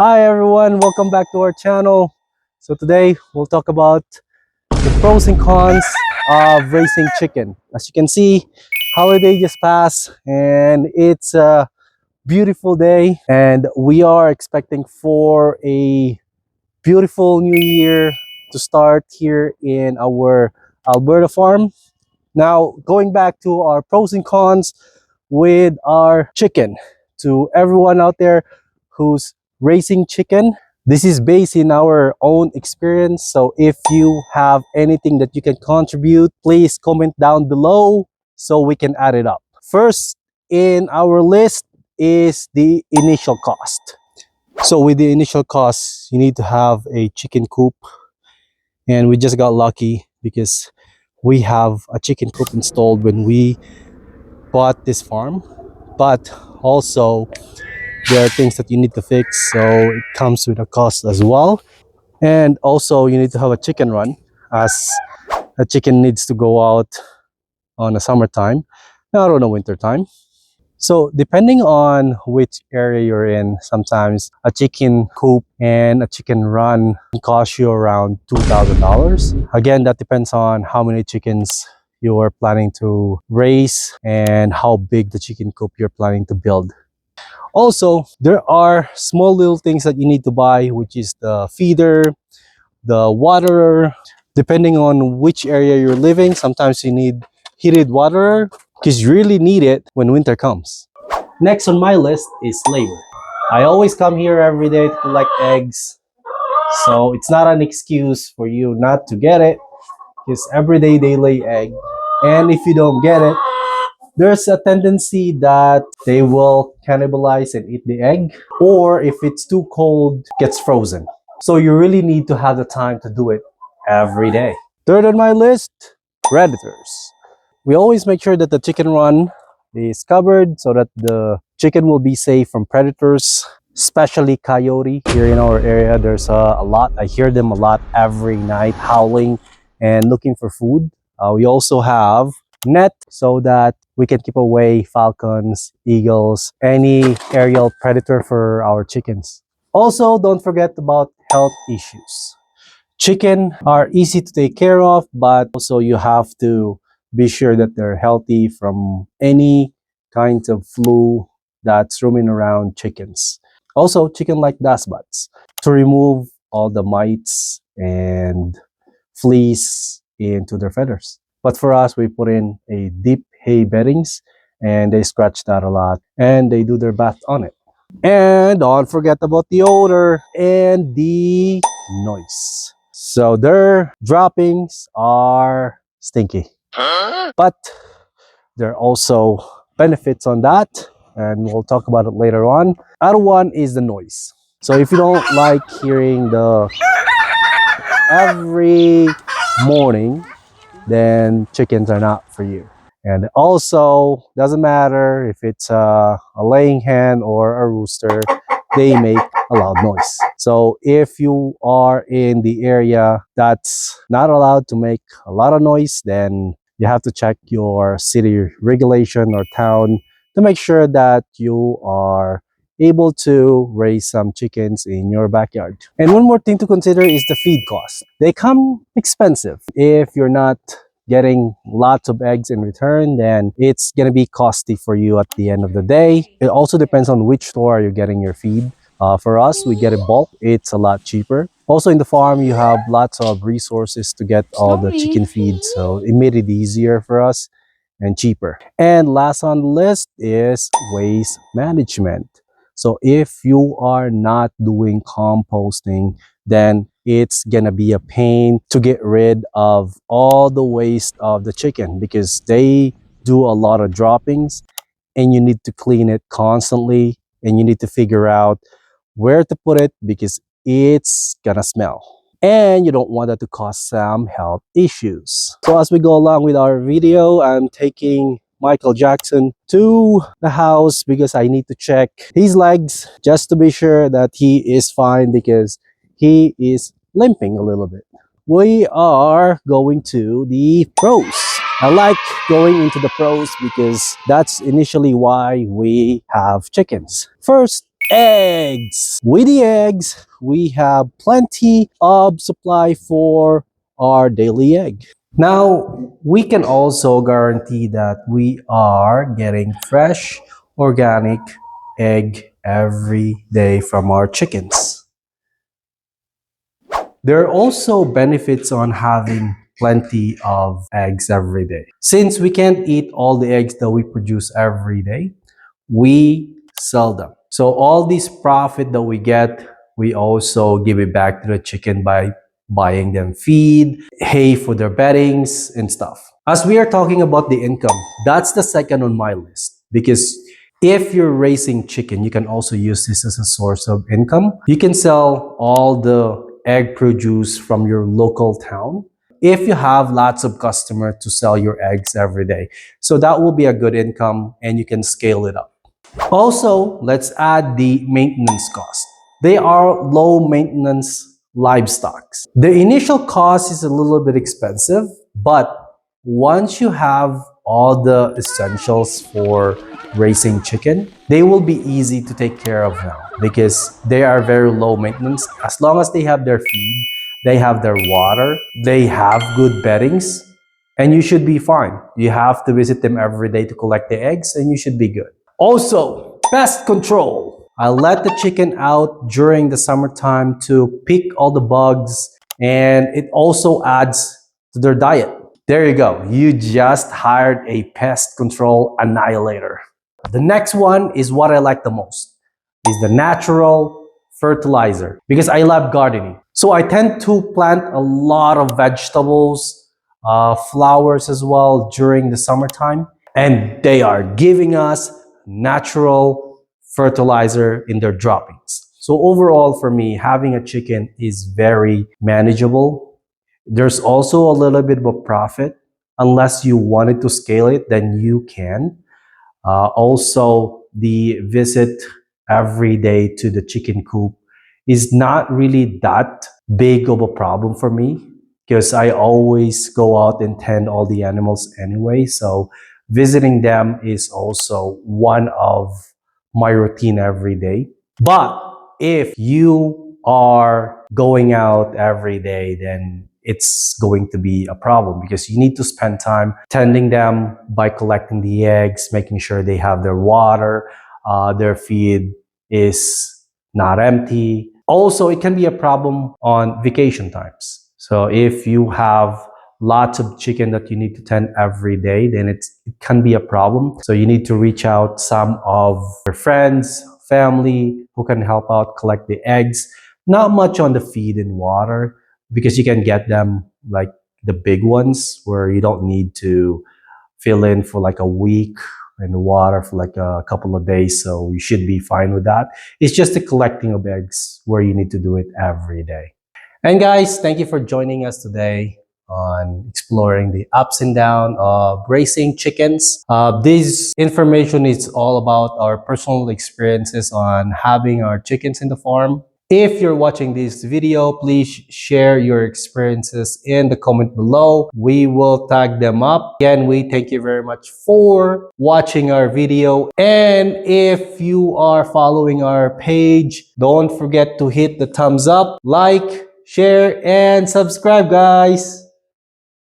Hi everyone, welcome back to our channel. So today we'll talk about the pros and cons of raising chicken. As you can see, holiday just passed and it's a beautiful day and we are expecting for a beautiful new year to start here in our Alberta farm. Now, going back to our pros and cons with our chicken. To everyone out there who's raising chicken, this is based in our own experience. So if you have anything that you can contribute, please comment down below so we can add it up. First in our list is the initial cost. So with the initial cost, you need to have a chicken coop, and we just got lucky because we have a chicken coop installed when we bought this farm. But also there are things that you need to fix, so it comes with a cost as well. And also you need to have a chicken run, as a chicken needs to go out on the summertime, not on the winter time. So depending on which area you're in, sometimes a chicken coop and a chicken run cost you around $2,000. Again, that depends on how many chickens you are planning to raise and how big the chicken coop you're planning to build. Also, there are small little things that you need to buy, which is the feeder, the waterer. Depending on which area you're living, sometimes you need heated waterer because you really need it when winter comes. Next on my list is labor. I always come here every day to collect eggs, so it's not an excuse for you not to get it because every day they lay egg. And if you don't get it, there's a tendency that they will cannibalize and eat the egg, or if it's too cold, gets frozen. So you really need to have the time to do it every day. Third on my list, predators. We always make sure that the chicken run is covered so that the chicken will be safe from predators, especially coyote. Here in our area, there's a lot. I hear them a lot every night howling and looking for food. We also have net so that we can keep away falcons, eagles, any aerial predator for our chickens. Also, don't forget about health issues. Chicken are easy to take care of, but also you have to be sure that they're healthy from any kinds of flu that's roaming around chickens. Also, chicken like dust buds to remove all the mites and fleas into their feathers. But for us, we put in a deep hay beddings and they scratch that a lot and they do their bath on it. And don't forget about the odor and the noise. So their droppings are stinky. But there are also benefits on that, and we'll talk about it later on. Other one is the noise. So if you don't like hearing the every morning, then chickens are not for you. And also, doesn't matter if it's a laying hen or a rooster, they make a loud noise. So if you are in the area that's not allowed to make a lot of noise, then you have to check your city regulation or town to make sure that you are able to raise some chickens in your backyard. And one more thing to consider is the feed cost. They come expensive. If you're not getting lots of eggs in return, then it's gonna be costly for you at the end of the day. It also depends on which store you're getting your feed. For us, we get it bulk. It's a lot cheaper. Also in the farm, you have lots of resources to get all the chicken feed, so it made it easier for us and cheaper. And last on the list is waste management. So if you are not doing composting, then it's gonna be a pain to get rid of all the waste of the chicken because they do a lot of droppings and you need to clean it constantly and you need to figure out where to put it because it's gonna smell. And you don't want that to cause some health issues. So as we go along with our video, I'm taking Michael Jackson to the house because I need to check his legs just to be sure that he is fine because he is limping a little bit. We are going to the pros. I like going into the pros because that's initially why we have chickens. First, eggs. With the eggs, we have plenty of supply for our daily egg. Now, we can also guarantee that we are getting fresh, organic egg every day from our chickens. There are also benefits on having plenty of eggs every day. Since we can't eat all the eggs that we produce every day, we sell them. So all this profit that we get, we also give it back to the chicken by buying them feed, hay for their beddings and stuff. As we are talking about the income, that's the second on my list because if you're raising chicken, you can also use this as a source of income. You can sell all the egg produce from your local town if you have lots of customers to sell your eggs every day. So that will be a good income and you can scale it up. Also, let's add the maintenance cost. They are low maintenance livestock. The initial cost is a little bit expensive, but once you have all the essentials for raising chicken, they will be easy to take care of now because they are very low maintenance. As long as they have their feed, they have their water, they have good beddings, and you should be fine. You have to visit them every day to collect the eggs, and you should be good. Also, pest control. I let the chicken out during the summertime to pick all the bugs, and it also adds to their diet. There you go. You just hired a pest control annihilator. The next one is what I like the most, is the natural fertilizer because I love gardening. So I tend to plant a lot of vegetables, flowers as well during the summertime, and they are giving us natural fertilizer in their droppings. So overall for me, having a chicken is very manageable. There's also a little bit of a profit. Unless you wanted to scale it, then you can. Also, the visit every day to the chicken coop is not really that big of a problem for me because I always go out and tend all the animals anyway. So visiting them is also one of my routine every day. But if you are going out every day, then it's going to be a problem because you need to spend time tending them by collecting the eggs, making sure they have their water, their feed is not empty. Also, it can be a problem on vacation times. So if you have lots of chicken that you need to tend every day, then it can be a problem. So you need to reach out some of your friends, family who can help out collect the eggs. Not much on the feed and water because you can get them like the big ones where you don't need to fill in for like a week and water for like a couple of days. So you should be fine with that. It's just the collecting of eggs where you need to do it every day. And guys, thank you for joining us today on exploring the ups and downs of raising chickens. This information is all about our personal experiences on having our chickens in the farm. If you're watching this video, please share your experiences in the comment below. We will tag them up. Again, we thank you very much for watching our video. And if you are following our page, don't forget to hit the thumbs up, like, share, and subscribe, guys.